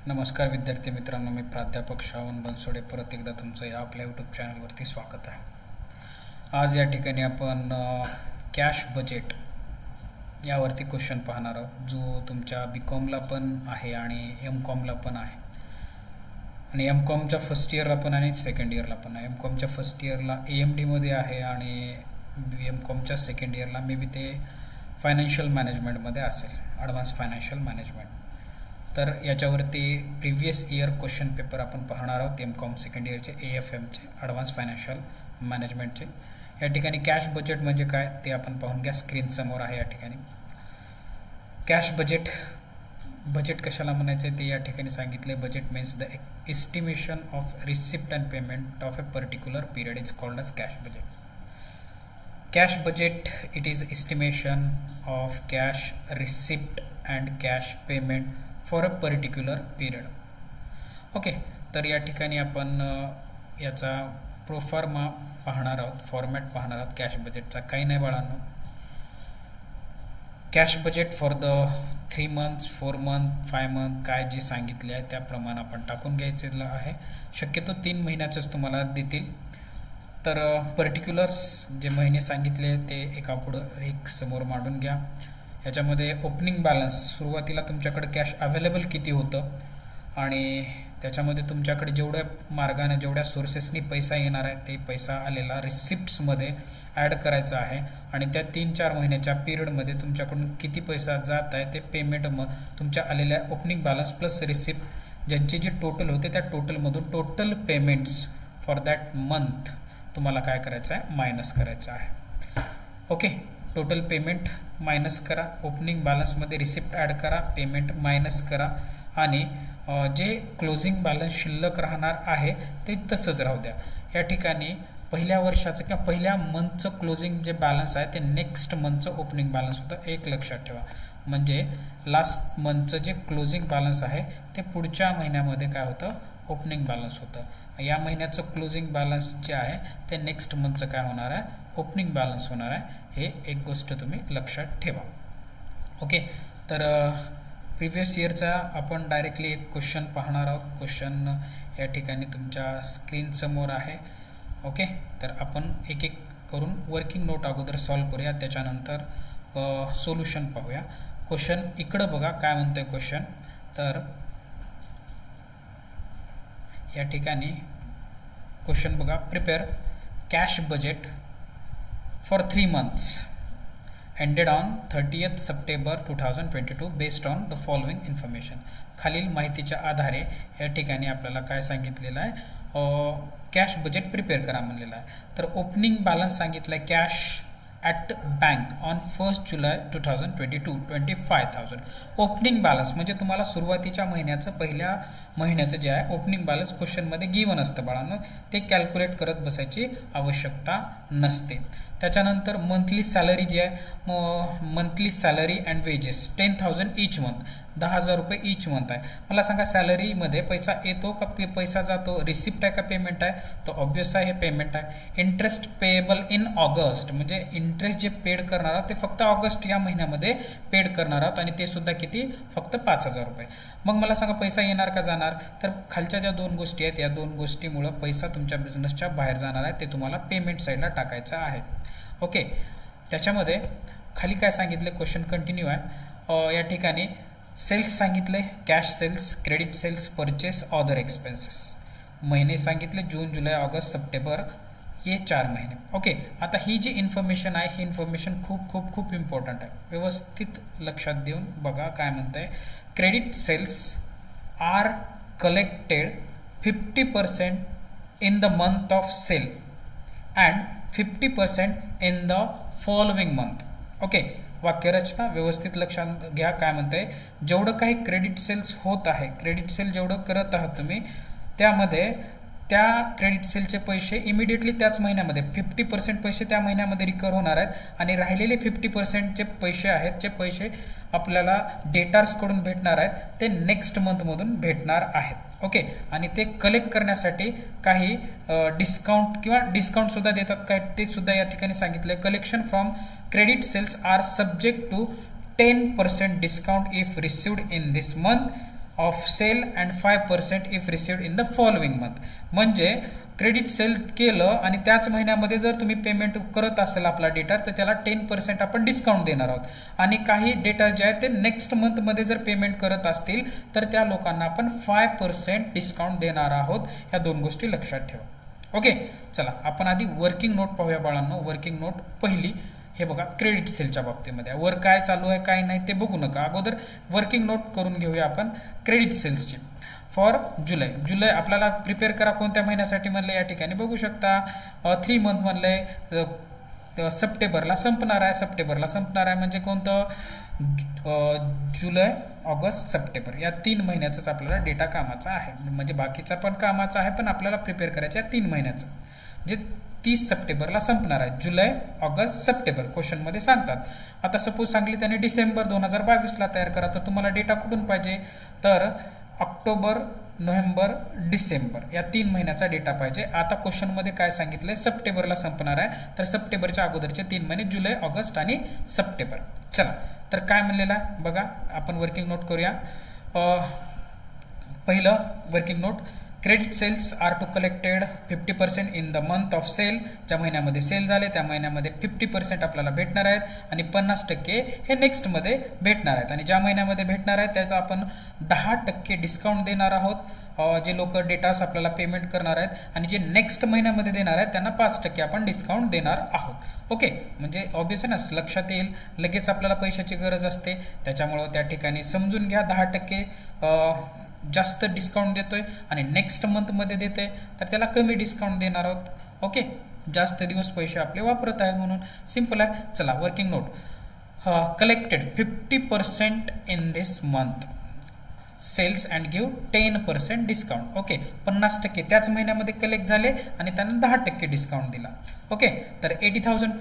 नमस्कार विद्यार्थी मित्रांनो, मी प्राध्यापक श्रावण बनसोडे परत एकदा तुमचं या आपल्या यूट्यूब चॅनलवरती स्वागत आहे। आज या ठिकाणी आपण कॅश बजेट यावरती क्वेश्चन पाहणार आहोत, जो तुमच्या बीकॉमला पण आहे आणि एमकॉमला पण आहे आणि एमकॉमच्या फर्स्ट इयरला पण आणि सेकंड इयरला पण आहे। एमकॉमच्या फर्स्ट इयरला AMD मध्ये आहे आणि एमकॉमच्या सेकंड इयरला मे बी ते फायनान्शियल मॅनेजमेंटमध्ये असेल, ॲडव्हान्स फायनान्शियल मॅनेजमेंट। तर याच्यावरती प्रीवियस इयर क्वेश्चन पेपर आपण पाहणार आहोत एमकॉम सेकंड इयरचे AFMचे ॲडव्हान्स फायनान्शियल मॅनेजमेंटचे। या ठिकाणी कॅश बजेट म्हणजे काय ते आपण पाहून घ्या, स्क्रीन समोर आहे। या ठिकाणी कॅश बजेट कशाला म्हणायचे ते या ठिकाणी सांगितले। Budget means the estimation of receipt and payment of a particular period is called as cash budget. Cash budget, it is estimation of cash receipt and cash payment for a particular period. Okay, तर या ठिकाणी आपण याचा proforma पाहणार आहोत, format पाहणार आहोत cash बजेटचा। काही नाही बाळांनो, cash budget for the 3 months 4 months 5 months काय जे सांगितले आहे त्याप्रमाणे आपण टाकून घ्यायचं आहे। शक्यतो 3 महिन्याचंच तुम्हाला देतील। तर पर्टिक्युलर्स जे महिने सांगितले ते एका पुढं एक समोर मांडून घ्या। याच्यामध्ये ओपनिंग बॅलन्स, सुरुवातीला तुमच्याकडे कॅश अवेलेबल किती होतं आणि त्याच्यामध्ये तुमच्याकडे जेवढ्या मार्गाने जेवढ्या सोर्सेसनी पैसा येणार आहे ते पैसा आलेला रिसिप्ट्समध्ये ॲड करायचा आहे आणि त्या 3-4 महिन्याच्या पिरियडमध्ये तुमच्याकडून किती पैसा जात आहे ते पेमेंट तुमच्या आलेल्या ओपनिंग बॅलन्स प्लस रिसिप्ट ज्यांचे जे टोटल होते त्या टोटलमधून total payments for that month तुम्हाला काय करायचं आहे, मायनस करायचं आहे। ओके, टोटल पेमेंट मायनस करा, ओपनिंग बॅलन्समध्ये रिसिप्ट ॲड करा, पेमेंट मायनस करा आणि जे क्लोजिंग बॅलन्स शिल्लक राहणार आहे ते तसंच राहू द्या। या ठिकाणी पहिल्या वर्षाचं किंवा पहिल्या मंथचं क्लोजिंग जे बॅलन्स आहे ते नेक्स्ट मंथचं ओपनिंग बॅलन्स होतं, एक लक्षात ठेवा। म्हणजे लास्ट मंथचं जे क्लोजिंग बॅलन्स आहे ते पुढच्या महिन्यामध्ये काय होतं, ओपनिंग बॅलन्स होतं। या महिन्याचं क्लोजिंग बॅलन्स जे आहे ते नेक्स्ट मंथचं काय होणार आहे, ओपनिंग बॅलन्स होणार आहे। हे एक गोष्ट तुम्ही लक्षात ठेवा। ओके, तर प्रिव्हियस इयरचा आपण डायरेक्टली एक क्वेश्चन पाहणार आहोत। क्वेश्चन या ठिकाणी तुमच्या स्क्रीन समोर आहे। ओके, तर आपण एक एक करून वर्किंग नोट अगोदर सॉल्व्ह करूया, त्याच्यानंतर सोल्युशन पाहूया। क्वेश्चन इकडं बघा काय म्हणतंय क्वेश्चन। तर या ठिकाणी क्वेश्चन बघा, prepare cash budget for 3 months ended on 30th September 2022 based on the following information. खालील माहितीच्या आधारे या ठिकाणी आपल्याला काय सांगितलेलं आहे, कॅश बजेट प्रिपेअर करा म्हणलेलं आहे। तर ओपनिंग बॅलन्स सांगितलं cash at bank on 1st July 2022 25,000। Opening balance म्हणजे तुम्हाला सुरुवातीच्या महिन्याचं पहिल्या महिन्याचं जे आहे ओपनिंग बॅलन्स क्वेश्चनमध्ये गिवन असतं बाळांनो, ते कॅल्क्युलेट करत बसायची आवश्यकता नसते। त्याच्यानंतर मंथली सॅलरी जी आहे, monthly salary and wedges 10,000 each month, 10,000 रुपये ईच मंथ आहे। मला सांगा सॅलरीमध्ये पैसा येतो का पैसा जातो, रिसिप्ट आहे का पेमेंट आहे, तर ऑब्वियस आहे हे पेमेंट आहे। इंटरेस्ट पेएबल इन ऑगस्ट म्हणजे इंटरेस्ट जे पेड करणार आहोत ते फक्त ऑगस्ट या महिन्यामध्ये पेड करणार आहोत आणि ते सुद्धा किती, फक्त 5,000 रुपये। मग मला सांगा पैसा येणार का जाणार, तर खालच्या ज्या 2 गोष्टी आहेत या 2 गोष्टीमुळे पैसा तुमच्या बिझनेसच्या बाहेर जाणार आहे, ते तुम्हाला पेमेंट साईडला टाकायचं आहे। ओके, त्याच्यामध्ये खाली काय सांगितले, क्वेश्चन कंटिन्यू आहे। या ठिकाणी सेल्स सांगितले, cash sales, credit sales, purchase, other expenses. महिने सांगितले जून, जुलै, ऑगस्ट, सप्टेंबर, ये 4 महिने। ओके, आता ही जी इन्फॉर्मेशन आहे ही इन्फॉर्मेशन खूप खूप खूप इम्पॉर्टंट आहे, व्यवस्थित लक्षात देऊन बघा काय म्हणतंय। Credit sales are collected 50% in the month of sale and 50% in the following month. Okay, वाक्यरचना व्यवस्थित लक्षात घ्या काय म्हणते। जेवढं काही क्रेडिट सेल्स होत आहे, क्रेडिट सेल जेवढं करत आहात तुम्ही, त्यामध्ये त्या क्रेडिट सेलचे पैसे इमिडिएटली त्याच महिन्यामध्ये 50% पैसे त्या महिन्यामध्ये रिकवर होणार आहेत आणि राहिलेले 50% जे पैसे आहेत, जे पैसे आपल्याला डेटार्सकडून भेटणार आहेत ते नेक्स्ट मंथमधून भेटणार आहेत। ओके, आणि ते कलेक्ट करण्यासाठी काही डिस्काउंट किंवा डिस्काउंट सुद्धा देतात काय ते सुद्धा या ठिकाणी सांगितलं। Collection from credit sales are subject to 10% discount if received in this month of sale and 5% if received in the following month. म्हणजे क्रेडिट सेल केलं आणि त्याच महिन्यामध्ये जर तुम्ही पेमेंट करत असेल आपला डेटा तर त्याला 10% आपण डिस्काउंट देणार आहोत. आणि काही डेटा जे आहे ते नेक्स्ट मंथमध्ये जर पेमेंट करत असतील तर त्या लोकांना आपण 5% डिस्काउंट देणार आहोत. ह्या दोन गोष्टी लक्षात ठेवा. ओके, चला आपण आधी वर्किंग नोट पाहूया बाळांनो. वर्किंग नोट पहिली हे बघा क्रेडिट सेलच्या बाबतीमध्ये. वर काय चालू आहे काय नाही ते बघू नका, अगोदर वर्किंग नोट करून घेऊया आपण क्रेडिट सेल्सची. फॉर जुलै आपल्याला प्रिपेअर करा कोणत्या महिन्यासाठी म्हणलं या ठिकाणी बघू शकता. 3 मंथ म्हणलंय, सप्टेंबरला संपणार आहे म्हणजे कोणतं जुलै ऑगस्ट सप्टेंबर या 3 महिन्याचाच आपल्याला डेटा कामाचा आहे. म्हणजे बाकीचा पण कामाचा आहे पण आपल्याला प्रिपेअर करायचं आहे 3 महिन्याचं जे 30 सप्टेंबरला संपणार आहे. जुलै ऑगस्ट सप्टेंबर क्वेश्चन मध्ये सांगतात. आता सपोज सांगली त्याने डिसेंबर 2022 ला तयार करा तर तुम्हाला डेटा कुठून पाहिजे तर ऑक्टोबर नोव्हेंबर डिसेंबर या 3 महिन्याचा डेटा पाहिजे. आता क्वेश्चन मध्ये काय सांगितलंय सप्टेंबरला संपणार आहे तर सप्टेंबरच्या अगोदरचे 3 महिने जुलै ऑगस्ट आणि सप्टेंबर. चला तर काय म्हणलेलं आहे बघा, आपण वर्किंग नोट करूया. पहिलं working note, credit sales are to collected 50% in the month of sale. ज्या महिन्यामध्ये सेल झाले त्या महिन्यामध्ये 50% आपल्याला भेटणार आहेत आणि 50% हे नेक्स्ट मध्ये भेटणार आहेत. आणि ज्या महिन्यामध्ये भेटणार आहेत त्याचा आपण 10% डिस्काउंट देणार आहोत. जे लोक डेटास आपल्याला पेमेंट करणार आहेत आणि जे नेक्स्ट महिन्यामध्ये देणार आहेत त्यांना 5% आपण डिस्काउंट देणार आहोत. ओके, म्हणजे ऑब्वियस आहे ना, लक्षात येईल लगेच आपल्याला पैशाची गरज असते त्याच्यामुळं त्या ठिकाणी समजून घ्या. 10% जास्त डिस्काउंट देतोय आणि नेक्स्ट मंथ मध्ये देतोय तर त्याला कमी डिस्काउंट देणार आहोत. ओके, जास्त दिवस पैसे आपले वापरत आहेत म्हणून सिंपल आहे. चला working note, collected 50% in this month sales and give 10% discount. Okay, 50% त्याच महिन्यामध्ये कलेक्ट झाले आणि त्यांना 10% डिस्काउंट दिला. ओके, तर 80,000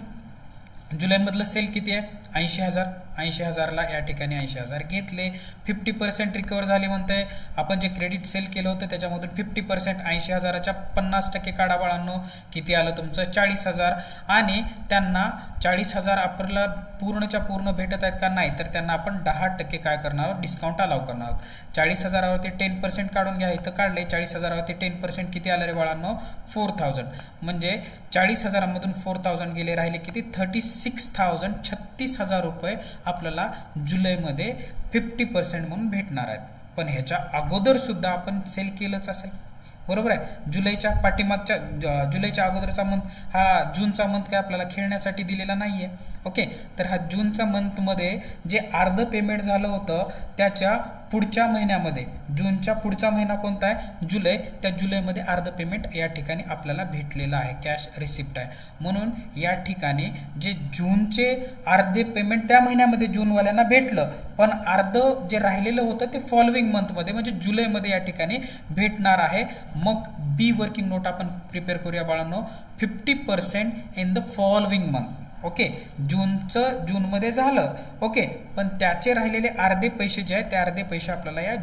जुलैमधलं सेल किती आहे 80,000. 80,000ला या ठिकाणी 80,000 घेतले. 50% रिकवर झाले म्हणते. आपण जे क्रेडिट सेल केलं होतं त्याच्यामधून 50% 80,000च्या 50% काढा बाळांनो. किती आलं तुमचं 40,000. आणि त्यांना 40,000 आपल्याला पूर्णच्या पूर्ण भेटत आहेत का नाही तर त्यांना आपण 10% काय करणार आहोत डिस्काउंट अलाव करणार आहोत. 40,000वरती 10% काढून घ्या. इथं काढले 40,000वरती 10% किती आलं रे बाळांनो 4,000. म्हणजे 40,000मधून 4,000 गेले, राहिले किती 36,000. 36,000 रुपये आपल्याला जुलैमध्ये 50% म्हणून भेटणार आहेत. पण ह्याच्या अगोदर सुद्धा आपण सेल केलंच असेल बरोबर आहे. जुलैच्या पाठीमागच्या जुलैच्या अगोदरचा मंथ हा जूनचा मंथ काय आपल्याला खेळण्यासाठी दिलेला नाहीये. ओके, तर हा जूनचा मंथ मध्ये जे अर्ध पेमेंट झालं होतं त्याच्या पुढच्या महिन्यामध्ये जूनच्या पुढचा महिना कोणता आहे जुलै, त्या जुलैमध्ये अर्ध पेमेंट या ठिकाणी आपल्याला भेटलेलं आहे, कॅश रिसिप्ट आहे. म्हणून या ठिकाणी जे जूनचे अर्धे पेमेंट त्या महिन्यामध्ये जूनवाल्यांना भेटलं पण अर्ध जे राहिलेलं होतं ते फॉलोइंग मंथमध्ये म्हणजे जुलैमध्ये या ठिकाणी भेटणार आहे. मग बी वर्किंग नोट आपण प्रिपेअर करूया बाळांनो. 50% in the following month. Okay, जूनमध्ये झालं. ओके, पण त्याचे राहिलेले अर्धे पैसे जे आहेत ते अर्धे पैसे आपल्याला या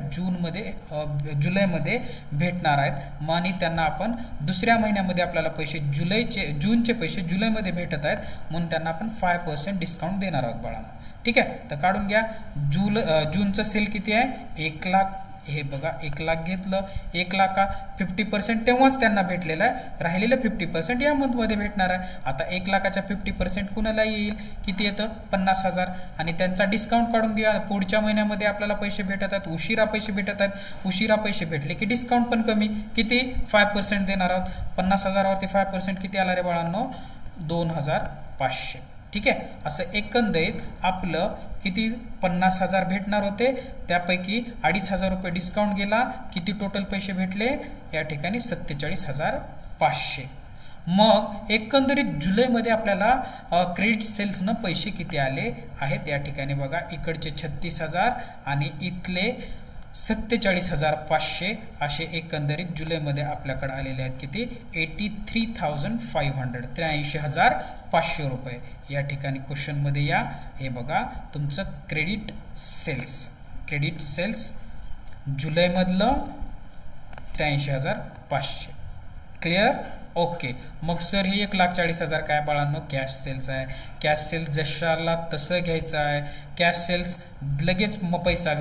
जुलैमध्ये भेटणार आहेत. आणि त्यांना आपण दुसऱ्या महिन्यामध्ये आपल्याला पैसे जूनचे पैसे जुलैमध्ये भेटत आहेत म्हणून त्यांना आपण 5% डिस्काउंट देणार आहोत बाळांनो. ठीक आहे, तर काढून घ्या. जूनचं सेल किती आहे 1 लाख. हे बघा 1 लाख घेतलं. 1 लाखा 50% तेव्हाच त्यांना भेटलेलं आहे. राहिलेलं 50% या मंथमध्ये भेटणार आहे. आता 1 लाखाच्या 50% कुणाला येईल किती येतं 50,000. आणि त्यांचा डिस्काउंट काढून घ्या. पुढच्या महिन्यामध्ये आपल्याला पैसे भेटत आहेत, उशिरा पैसे भेटत आहेत. उशिरा पैसे भेटले की डिस्काउंट पण कमी. किती 5% देणार आहोत. 50,000वरती 5% किती आला रे बाळांनो 2,500. ठीक आहे, असं एकंदरीत आपलं किती 50,000 भेटणार होते त्यापैकी 2,500 रुपये डिस्काउंट गेला. किती टोटल पैसे भेटले या ठिकाणी 47,500. मग एकंदरीत जुलैमध्ये आपल्याला क्रेडिट सेल्सनं पैसे किती आले आहेत या ठिकाणी बघा. इकडचे 36,000 आणि इथले 47,500 असे एकंदरीत जुलैमध्ये आपल्याकडे आलेले आहेत. किती 83,500 83,500 रुपये या ठिकाणी क्वेश्चन मध्ये या. हे बघा तुमचं क्रेडिट सेल्स जुलैमधलं 83,500. क्लिअर. ओके, मग सर ही 1,40,000 काय बाळांनो कॅश सेल्स आहे. कॅश सेल्स जशाला तसं घ्यायचं आहे. कॅश सेल्स लगेच पैसा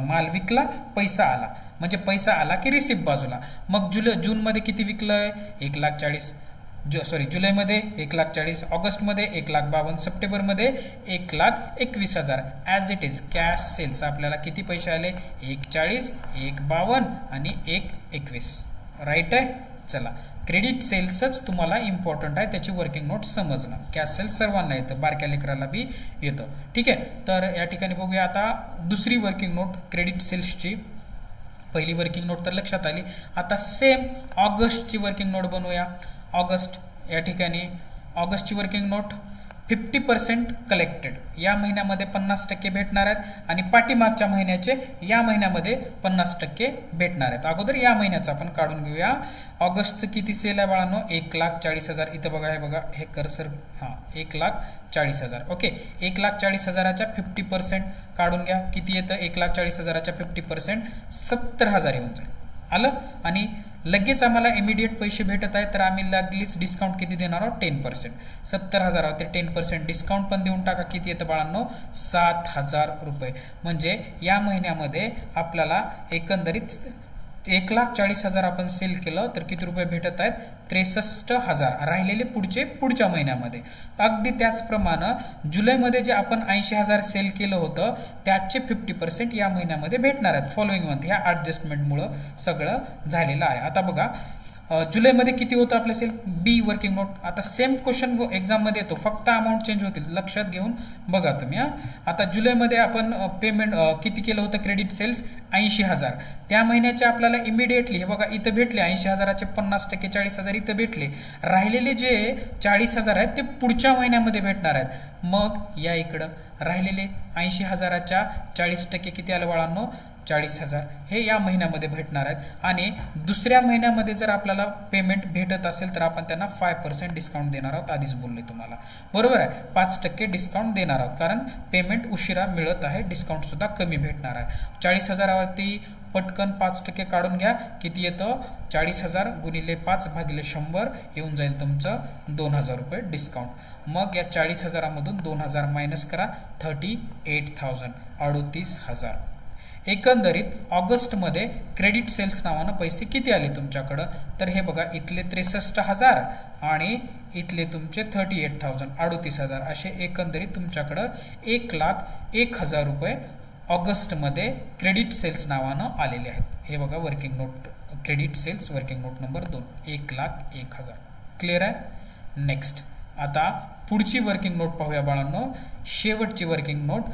माल विकला पैसा आला, म्हणजे पैसा आला की रिसिप्ट बाजूला. मग जूनमध्ये किती विकलंय 1,40,000, जुलैमध्ये 1,40,000, ऑगस्टमध्ये 1,52,000, सप्टेंबरमध्ये 1,21,000. As it is cash sales आपल्याला किती पैसे आले 1,40,000, 1,52,000 आणि 1,21,000. राईट आहे. चला, क्रेडिट सेल्सच तुम्हाला इम्पॉर्टंट आहे, त्याची वर्किंग नोट समजणं. कॅश सेल्स सर्वांना येतं, बारक्या लेकराला बी येतं. ठीक आहे, तर या ठिकाणी बघूया आता दुसरी वर्किंग नोट क्रेडिट सेल्सची. पहिली वर्किंग नोट तर लक्षात आली. आता सेम ऑगस्टची वर्किंग नोट बनवूया. ऑगस्ट, या ठिकाणी ऑगस्टची वर्किंग नोट 50% कलेक्टेड. या महिन्यामध्ये 50% भेटणार आहेत आणि पाठीमागच्या महिन्याचे या महिन्यामध्ये 50% भेटणार आहेत. अगोदर या महिन्याचं आपण काढून घेऊया. ऑगस्टचं किती सेल आहे बाळांनो 1,40,000. इथं बघा, हे बघा, हे कर्सर, हां 1,40,000. ओके, 1,40,000च्या 50% काढून घ्या. किती येतं 1,40,000च्या 50% 70,000 येऊन जाईल. आलं. आणि लगेच आम्हाला इमिडिएट पैसे भेटत आहेत, तर आम्ही लगेच डिस्काउंट किती देणार आहोत 10%. 70,000 ते 10% डिस्काउंट पण देऊन टाका. किती येतं बाळांनो 7,000 रुपये. म्हणजे या महिन्यामध्ये आपल्याला एकंदरीत 1,40,000 आपण सेल केलं तर किती रुपये भेटत आहेत 63,000. राहिलेले पुढच्या महिन्यामध्ये. अगदी त्याचप्रमाणे जुलैमध्ये जे आपण 80,000 सेल केलं होतं त्याचे 50% या महिन्यामध्ये भेटणार आहेत फॉलोइंग मंथ. ह्या ऍडजस्टमेंटमुळे सगळं झालेलं आहे. आता बघा जुलैमध्ये किती होतं आपलं सेल बी वर्किंग नोट. आता सेम क्वेश्चन एक्झाममध्ये येतो, फक्त अमाऊंट चेंज होतील, लक्षात घेऊन बघा तुम्ही. आता जुलैमध्ये आपण पेमेंट किती केलं होतं क्रेडिट सेल्स 80,000. त्या महिन्याचे आपल्याला इमिडिएटली हे बघा इथं भेटले 80,000चे 50% 40,000 इथं भेटले. राहिलेले जे 40,000 आहेत ते पुढच्या महिन्यामध्ये भेटणार आहेत. मग या इकडं राहिलेले 80,000च्या 40% किती आलं बाळांनो 40,000 हे या महिन्यामध्ये भेटणार आहेत. आणि दुसऱ्या महिन्यामध्ये जर आपल्याला पेमेंट भेटत असेल तर आपण त्यांना 5% डिस्काउंट देणार आहोत. आधीच बोलले तुम्हाला, बरोबर आहे. 5% डिस्काउंट देणार आहोत कारण पेमेंट उशिरा मिळत आहे, डिस्काउंट सुद्धा कमी भेटणार आहे. 40,000वरती पटकन 5% काढून घ्या. किती येतं 40,000 गुणिले 5 भागिले 100 येऊन जाईल तुमचं 2,000 रुपये डिस्काउंट. मग या 40,000मधून 2,000 मायनस करा 38,000 38,000. एकंदरीत ऑगस्टमध्ये क्रेडिट सेल्स नावानं पैसे किती आले तुमच्याकडं तर हे बघा इथले 63,000 आणि इथले तुमचे 38,000 38,000 असे एकंदरीत तुमच्याकडं 1,01,000 रुपये ऑगस्टमध्ये क्रेडिट सेल्स नावानं आलेले आहेत. हे बघा working note credit sales working note number 2 1,01,000. Clear आहे. नेक्स्ट आता पुढची वर्किंग नोट पाहूया बाळांनो. शेवटची वर्किंग नोट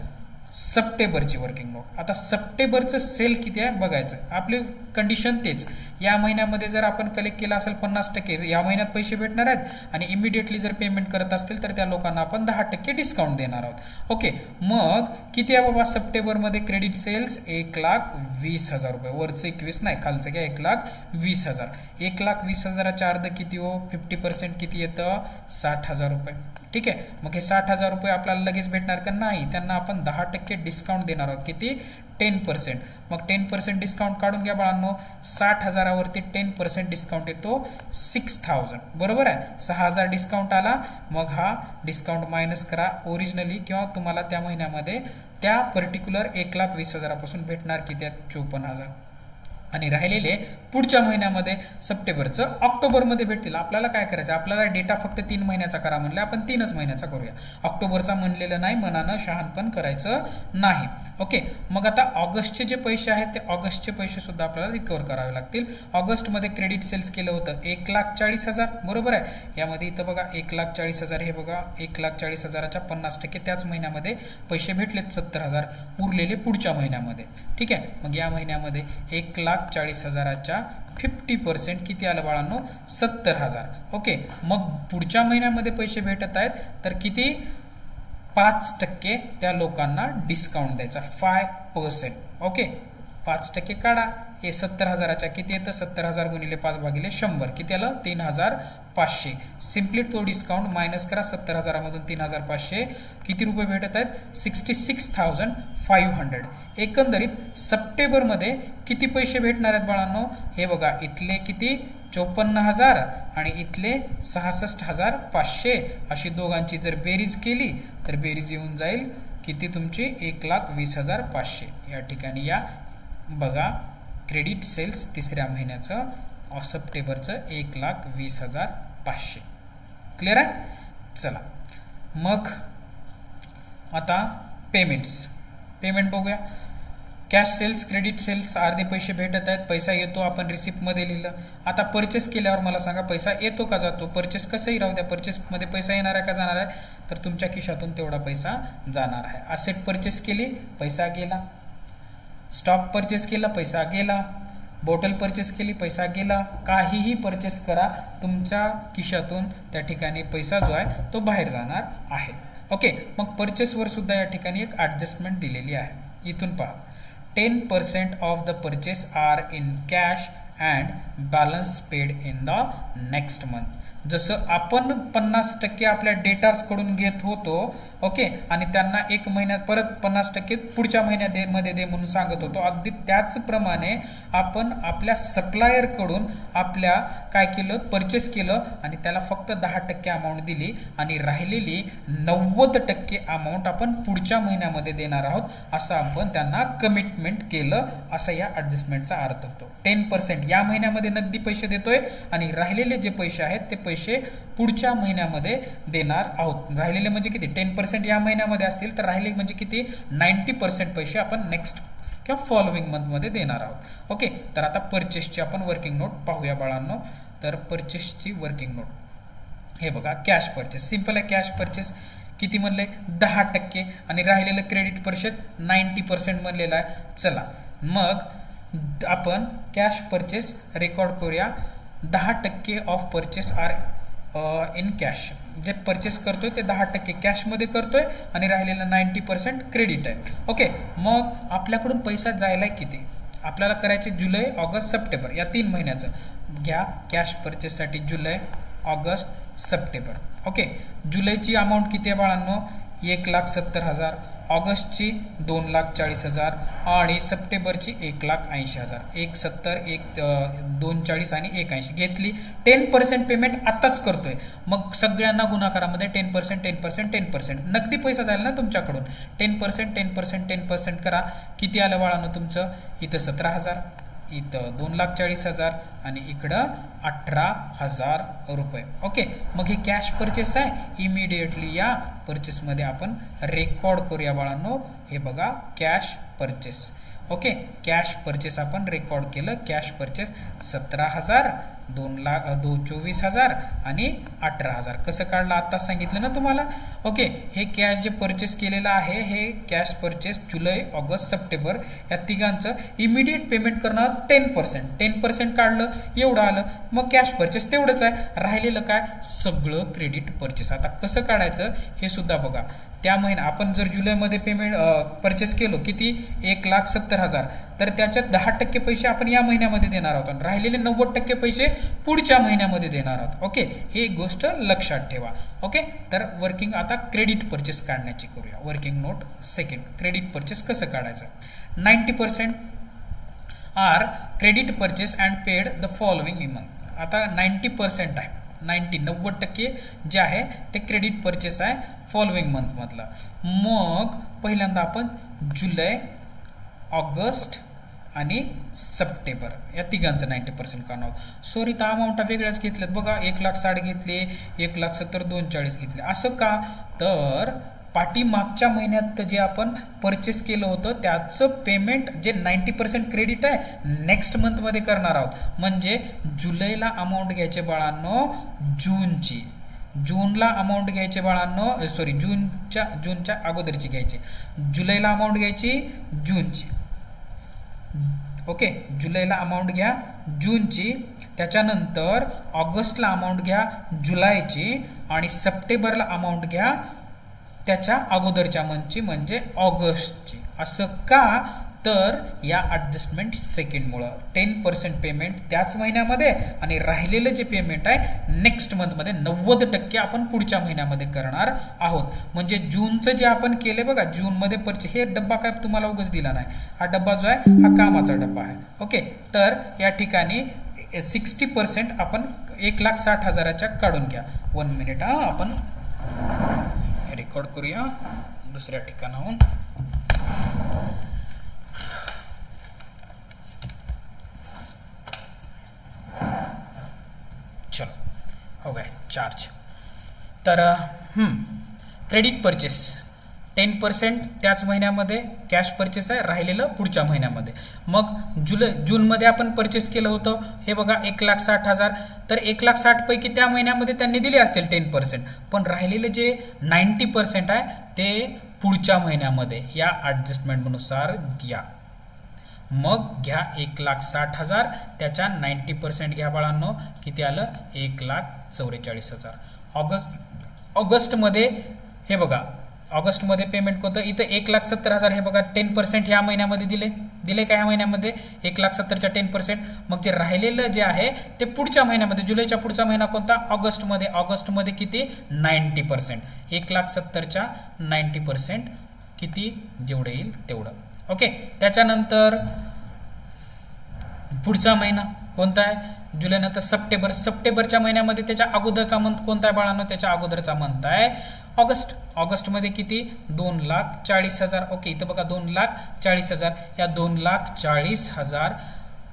सप्टेंबरची वर्किंग नोट. आता सप्टेंबरचं सेल किती आहे बघायचं. आपली कंडिशन तेच, या महिन्यामध्ये जर आपण कलेक्ट केला असेल 50% या महिन्यात पैसे भेटणार आहेत आणि इमिडिएटली जर पेमेंट करत असतील तर त्या लोकांना आपण 10% डिस्काउंट देणार आहोत. ओके, मग किती आहे बाबा सप्टेंबरमध्ये क्रेडिट सेल्स 1,20,000 रुपये. वरचं 21 नाही, खालचं घ्या 1,20,000. 1,20,000च्या अर्ध किती हो 50% किती येतं 60,000 रुपये. ठीक आहे, मग हे 60,000 रुपये आपल्याला लगेच भेटणार का नाही, त्यांना आपण 10% डिस्काउंट देणार आहोत. किती 10%. मग 10% डिस्काउंट काढून घ्या बाळांनो. 60,000वरती 10% डिस्काउंट येतो 6,000. बरोबर आहे. 6,000 डिस्काउंट आला. मग हा डिस्काउंट मायनस करा. ओरिजिनली किंवा तुम्हाला त्या महिन्यामध्ये त्या पर्टिक्युलर 1,20,000पासून भेटणार किती आहेत 54,000. आणि राहिलेले पुढच्या महिन्यामध्ये सप्टेंबरचं ऑक्टोबरमध्ये भेटतील. आपल्याला काय करायचं, आपल्याला डेटा फक्त 3 महिन्याचा करा म्हणलं, आपण 3च महिन्याचा करूया. ऑक्टोबरचा म्हणलेलं नाही, मनानं शहाणपण करायचं नाही. ओके, मग आता ऑगस्टचे जे पैसे आहेत ते ऑगस्टचे पैसे सुद्धा आपल्याला रिकवर करावे लागतील. ऑगस्टमध्ये क्रेडिट सेल्स केलं होतं 1,40,000. बरोबर आहे. यामध्ये इथं बघा 1,40,000 हे बघा 1,40,000च्या 50% त्याच महिन्यामध्ये पैसे भेटलेत 70,000. उरलेले पुढच्या महिन्यामध्ये. ठीक आहे, मग या महिन्यामध्ये 1,40,000च्या 50% किती आलं बाळांनो 70,000. ओके, मग पुढच्या महिन्यामध्ये पैसे भेटत आहेत तर किती 5% त्या लोकांना डिस्काउंट द्यायचा 5%. ओके, 5% काढा. हे 70,000च्या किती येतं 70,000 गुणिले 5 भागिले 100 किती आलं 3,500. सिम्पली तो डिस्काउंट मायनस करा. 70,000मधून 3,500 किती रुपये भेटत आहेत 66,500. एकंदरीत सप्टेंबरमध्ये किती पैसे भेटणार आहेत बाळांनो हे बघा इथले किती 54,000 आणि इथले 66,500 अशी दोघांची जर बेरीज केली तर बेरीज येऊन जाईल किती तुमची 1,20,500. या ठिकाणी या बघा क्रेडिट सेल्स तिसऱ्या महिन्याचं सप्टेंबरचं 1,20,500. क्लिअर आहे. चला मग आता पेमेंट बघूया. कॅश सेल्स क्रेडिट सेल्स अर्धे पैसे भेटत आहेत, पैसा येतो, आपण रिसिप्टमध्ये लिहिलं. आता परचेस केल्यावर मला सांगा पैसा येतो का जातो. परचेस कसंही राहू द्या, परचेसमध्ये पैसा येणार आहे का जाणार आहे, तर तुमच्या खिशातून तेवढा पैसा जाणार आहे. असेट परचेस केली पैसा गेला, स्टॉक परचेस केला पैसा गेला, बॉटल परचेस केली पैसा गेला. काहीही परचेस करा तुमच्या खिशातून त्या ठिकाणी पैसा जो आहे तो बाहेर जाणार आहे. ओके, मग परचेसवर सुद्धा या ठिकाणी एक ॲडजस्टमेंट दिलेली आहे. इथून पहा 10% of the purchase are in cash and balance paid in the next month. जसं आपण 50% आपल्या डेटर्स कडून घेत होतो, ओके, आणि त्यांना एक महिन्यात परत 50% पुढच्या महिन्यामध्ये दे म्हणून सांगत होतो, अगदी त्याचप्रमाणे आपण आपल्या सप्लायर कडून आपल्या काय केलं, परचेस केलं आणि त्याला फक्त 10% अमाऊंट दिली आणि राहिलेली 90% अमाऊंट आपण पुढच्या महिन्यामध्ये देणार आहोत, असं आपण त्यांना कमिटमेंट केलं, असा या ॲडजस्टमेंटचा अर्थ होतो. 10% या महिन्यामध्ये नगदी पैसे देतोय आणि राहिलेले जे पैसे आहेत ते पैसे पुढच्या महिन्यामध्ये देणार आहोत. राहिलेले म्हणजे किती, 10% या महिन्यामध्ये असतील तर राहिले म्हणजे किती, 90% पैसे आपण नेक्स्ट किंवा फॉलोइंग मंथमध्ये देणार आहोत. ओके, तर आता परचेसची आपण वर्किंग नोट पाहूया बाळांनो. तर परचेसची वर्किंग नोट हे बघा, कॅश परचेस सिंपल आहे. कॅश परचेस किती म्हणले, 10% आणि राहिलेलं क्रेडिट परचेस 90% म्हणलेलं आहे. चला मग आपण कॅश परचेस रेकॉर्ड करूया. 10% of purchase are in cash. जे परचेस करतोय ते 10% कॅशमध्ये करतोय आणि राहिलेलं 90% क्रेडिट आहे. ओके, मग आपल्याकडून पैसा जायला किती, आपल्याला करायचे जुलै, ऑगस्ट, सप्टेंबर या 3 महिन्याचं घ्या. कॅश परचेससाठी जुलै, ऑगस्ट, सप्टेंबर. ओके, जुलैची अमाऊंट किती आहे बाळांनो, 1,70,000, ऑगस्टची 2,40,000 आणि सप्टेंबरची 1,80,000. 1,70, 2,40 आणि 1,80 घेतली. 10% पेमेंट आत्ताच करतोय. मग सगळ्यांना गुणाकारामध्ये 10%, 10%, 10% नगदी पैसा जाईल ना तुमच्याकडून. 10%, 10%, 10% करा. किती आलं बाळांनो तुमचं, इथं 17,000, इथं 2,40,000 आणि इकडं 18,000 रुपये. ओके, मग हे कॅश परचेस आहे. इमिडिएटली या परचेसमध्ये आपण रेकॉर्ड करूया बाळांनो. हे बघा cash purchase. Okay, cash purchase आपण रेकॉर्ड केलं. कॅश परचेस 17,000, 24,000 आणि 18,000. कसं काढलं आता सांगितलं ना तुम्हाला. ओके, हे कॅश जे परचेस केलेलं आहे हे कॅश परचेस जुलै, ऑगस्ट, सप्टेंबर या तिघांचं इमिडिएट पेमेंट करणार 10%. 10% काढलं, एवढं आलं. मग कॅश परचेस तेवढंच आहे. राहिलेलं काय, सगळं क्रेडिट परचेस. आता कसं काढायचं हे सुद्धा बघा. त्या महिन्यात आपण जर जुलैमध्ये पेमेंट परचेस केलो किती, 1,70,000, तर त्याच्यात 10% पैसे आपण या महिन्यामध्ये देणार आहोत. राहिलेले 90% पैसे पुढच्या महिन्यामध्ये देणार आहोत. ओके, ही एक गोष्ट लक्षात ठेवा. ओके, तर वर्किंग आता क्रेडिट परचेस काढण्याची करूया. Working note second, credit purchase कसं काढायचं. 90% are credit purchase and paid the following month. आता 90% आहे, 90% जे आहे ते क्रेडिट परचेस आहे फॉलोइंग मंथ मधला. मग पहिल्यांदा आपण जुलै, ऑगस्ट आणि सप्टेंबर या तिघांचं 90% काढणार आहोत. सॉरी, तर अमाऊंट वेगळ्याच घेतल्यात बघा. 1,60,000 घेतले, 1,70,000, 2,40,000 घेतले. असं का, तर पाठीमागच्या महिन्यात जे आपण परचेस केलं होतं त्याचं पेमेंट जे 90% क्रेडिट आहे नेक्स्ट मंथमध्ये करणार आहोत. म्हणजे जुलैला अमाऊंट घ्यायचे बाळांनो जूनची, जूनला अमाऊंट घ्यायचे बाळांनो, सॉरी जूनच्या अगोदरची घ्यायची. जुलैला अमाऊंट घ्यायची जूनची. ओके, जुलैला अमाऊंट घ्या जूनची, त्याच्यानंतर ऑगस्टला अमाऊंट घ्या जुलैची आणि सप्टेंबरला अमाऊंट घ्या त्याच्या अगोदरच्या मंथची म्हणजे ऑगस्टची. असं का, तर या ॲडजस्टमेंट सेकंडमुळं 10% पेमेंट त्याच महिन्यामध्ये आणि राहिलेलं जे पेमेंट आहे नेक्स्ट मंथमध्ये 90% आपण पुढच्या महिन्यामध्ये करणार आहोत. म्हणजे जूनचं जे आपण केले बघा, जूनमध्ये परचेस, हे डब्बा काय तुम्हाला उगाच दिला नाही. हा डब्बा जो आहे हा कामाचा डब्बा आहे. ओके, तर या ठिकाणी 60% आपण 1,60,000च्या काढून घ्या. 1 मिनिट आपण रेकॉर्ड करूया दुसऱ्या ठिकाणाहून. चलो हो गए चार्ज. तर क्रेडिट परचेस 10% त्याच महिन्यामध्ये कॅश परचेस आहे, राहिलेलं पुढच्या महिन्यामध्ये. मग जूनमध्ये आपण परचेस केलं होतं हे बघा 1,60,000. तर 1,60,000 पैकी त्या महिन्यामध्ये त्यांनी दिले असतील 10%, पण राहिलेलं जे 90% आहे ते पुढच्या महिन्यामध्ये या ॲडजस्टमेंटनुसार घ्या. मग घ्या 1,60,000 त्याच्या 90% घ्या बाळांनो, किती आलं 1,44,000. ऑगस्टमध्ये हे बघा ऑगस्टमध्ये पेमेंट कोणतं इथं 1,70,000 हे बघा 10% ह्या महिन्यामध्ये दिले का ह्या महिन्यामध्ये 1,70,000च्या 10%. मग जे राहिलेलं जे आहे ते पुढच्या महिन्यामध्ये जुलैच्या पुढचा महिना कोणता ऑगस्टमध्ये किती 90%. 1,70,000च्या 90% किती जेवढं येईल तेवढं. ओके. त्याच्यानंतर पुढचा महिना कोणता आहे जुलैनंतर सप्टेंबरच्या महिन्यामध्ये त्याच्या अगोदरचा मंथ कोणता आहे बाळांनो, त्याच्या अगोदरचा मंथ आहे ऑगस्टमध्ये किती 2,40,000. ओके. इथं बघा 2,40,000. या 2,40,000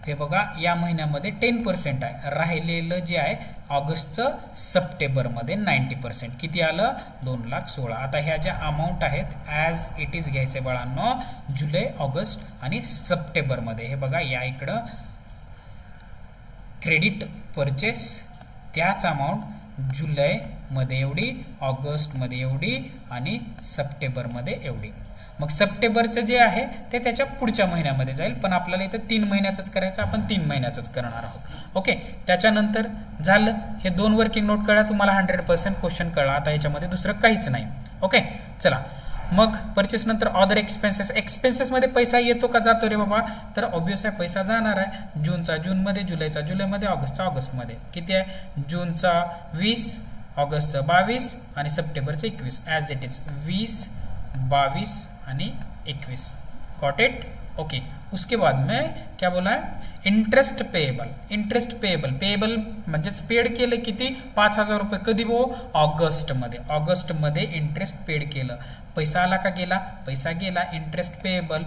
हे बघा या महिन्यामध्ये 10% आहे. राहिलेलं जे आहे ऑगस्टचं सप्टेंबरमध्ये 90% किती आलं 2,16,000. आता ह्या ज्या अमाऊंट आहेत ॲज इट इज घ्यायचे बाळांनो जुलै ऑगस्ट आणि सप्टेंबरमध्ये. हे बघा या इकडं क्रेडिट परचेस त्याच अमाऊंट जुलैमध्ये एवढी, ऑगस्टमध्ये एवढी आणि सप्टेंबरमध्ये एवढी. मग सप्टेंबरचं जे आहे ते त्याच्या पुढच्या महिन्यामध्ये जाईल, पण आपल्याला इथं 3 महिन्याचंच करायचं, आपण 3 महिन्याचंच करणार आहोत. ओके. त्याच्यानंतर झालं हे 2 वर्किंग नोट कळला तुम्हाला, 100% क्वेश्चन कळला. आता याच्यामध्ये दुसरं काहीच नाही. ओके. चला मग परचेस नंतर अदर एक्सपेन्सेसमध्ये पैसा येतो का जातो रे बाबा, तर ऑब्वियस आहे पैसा जाणार आहे. जूनचा जूनमध्ये, जुलैचा जुलैमध्ये, ऑगस्टचा ऑगस्टमध्ये. किती आहे जूनचा 20, ऑगस्टचा 22 आणि सप्टेंबरचा 21. ॲज इट इज 20, 22 आणि 21. Got it. ओके. उसके बाद में क्या बोला है इंटरेस्ट पेएबल म्हणजेच पेड केलं किती 5,000 रुपये. कधी ऑगस्टमध्ये इंटरेस्ट पेड केलं. पैसा आला का गेला, पैसा गेला. इंटरेस्ट पेएबल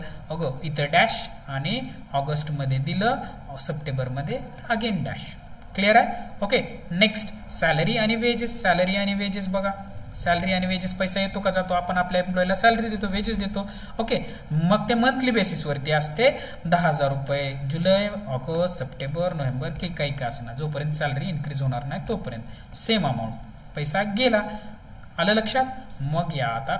इथं डॅश आणि ऑगस्टमध्ये दिलं, सप्टेंबरमध्ये अगेन डॅश. क्लिअर आहे. ओके. नेक्स्ट सॅलरी आणि वेजेस बघा. सॅलरी आणि वेजेस पैसा येतो का जातो, आपण आपल्या एम्प्लॉयला सॅलरी देतो, वेजेस देतो. ओके. मग ते मंथली बेसिसवरती असते 10,000 रुपये जुलै, ऑगस्ट, सप्टेंबर, नोव्हेंबर की काही का असणार, जोपर्यंत सॅलरी इन्क्रीज होणार नाही तोपर्यंत सेम अमाऊंट पैसा गेला. आलं लक्षात. मग या आता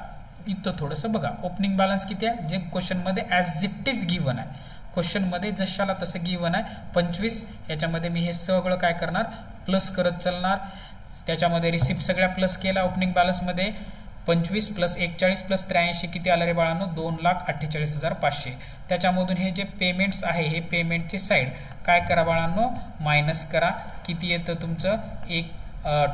इथं थोडंसं बघा ओपनिंग बॅलन्स किती आहे, जे क्वेश्चनमध्ये ॲज इट इज गिव्हन आहे. क्वेश्चनमध्ये जशाला तसं गिव्हन आहे 25. याच्यामध्ये मी हे सगळं काय करणार प्लस करत चालणार. त्याच्यामध्ये रिसिप्ट सगळ्या प्लस केला. ओपनिंग बॅलन्समध्ये 25 प्लस 41 प्लस 83 किती आलं रे बाळांनो 2,48,500. त्याच्यामधून हे जे पेमेंट्स आहे हे पेमेंटचे साईड काय करा बाळांनो मायनस करा. किती येतं तुमचं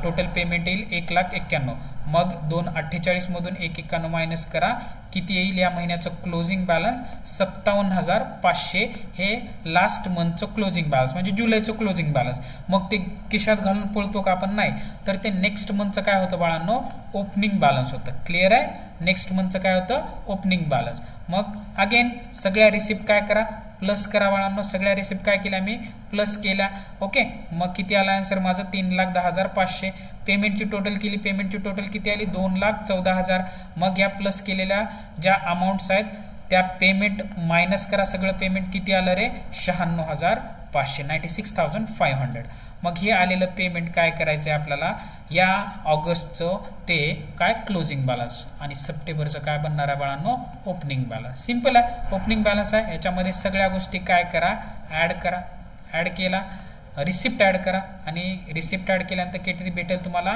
टोटल पेमेंट येईल 1,91,000. मग 2,48 मधून 1,91 मायनस करा. किती येईल या महिन्याचं क्लोजिंग बॅलन्स 57,500. हे लास्ट मंथचं क्लोजिंग बॅलन्स म्हणजे जुलैचं क्लोजिंग बॅलन्स. मग ते खिशात घालून पळतो का आपण, नाही. तर ते नेक्स्ट मंथचं काय होतं बाळांनो ओपनिंग बॅलन्स होतं. क्लिअर आहे. नेक्स्ट मंथचं काय होतं ओपनिंग बॅलन्स. मग अगेन सगळ्या रिसिप्ट काय करा प्लस करा बाळांनो. सगळ्या रिसिप्ट काय केल्या मी प्लस केल्या. ओके. मग किती आला आन्सर माझं 3,10,500. पेमेंटची टोटल केली. पेमेंटची टोटल किती आली 2,14,000. मग या प्लस केलेल्या ज्या अमाऊंट्स आहेत त्या पेमेंट मायनस करा. सगळं पेमेंट किती आलं रे 96,500 96,500. मग हे आलेलं पेमेंट काय करायचं आहे आपल्याला या ऑगस्टचं ते काय क्लोजिंग बॅलन्स आणि सप्टेंबरचं काय बनणार आहे बाळांनो ओपनिंग बॅलन्स. सिंपल आहे. ओपनिंग बॅलन्स आहे. याच्यामध्ये सगळ्या गोष्टी काय करा ॲड केला. रिसिप्ट ॲड करा आणि रिसिप्ट ॲड केल्यानंतर किती भेटेल तुम्हाला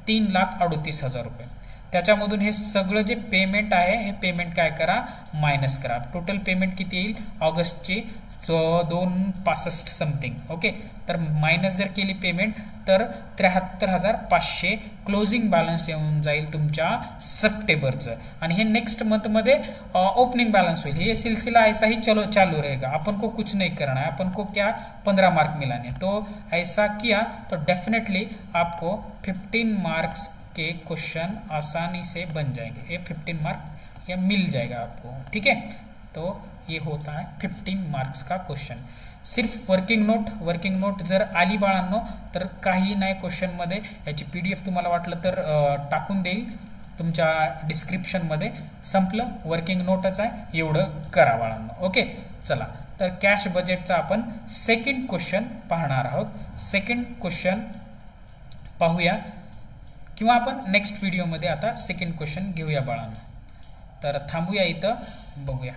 3,38,000 रुपये. त्याच्यामधून हे सगळं जे पेमेंट आहे हे पेमेंट काय करा, मायनस करा. टोटल पेमेंट किती येईल ऑगस्टची 265 समथिंग. ओके, तर मायनस जर केली पेमेंट तर 73,500 क्लोजिंग बॅलन्स येऊन जाईल तुमच्या सप्टेंबरचं. आणि हे नेक्स्ट मंथमध्ये ओपनिंग बॅलन्स होईल. ये सिलसिला ऐसा ही चालू रहेगा. अपन को कुछ नहीं करना है, अपन को क्या 15 मार्क मिलाने. तो ऐसा किया तो डेफिनेटली आपको 15 मार्क्स के क्वेश्चन आसानी से बन जाएंगे. ये 15 मार्क ये मिल जाएगा आपको. ठीक है, तो ये होता है 15 मार्क्स का क्वेश्चन. सिर्फ वर्किंग नोट जर आली बाळांनो तर काही नाही क्वेश्चनमध्ये. याची PDF तुम्हाला वाटलं तर टाकून देईल तुमच्या डिस्क्रिप्शनमध्ये. संपलं, वर्किंग नोटच आहे, एवढं करा बाळांनो. ओके, चला तर कॅश बजेटचा आपण सेकंड क्वेश्चन पाहणार आहोत. सेकंड क्वेश्चन पाहूया किंवा आपण नेक्स्ट व्हिडिओमध्ये आता सेकंड क्वेश्चन घेऊया बाळांनो. तर थांबूया इथं, बघूया.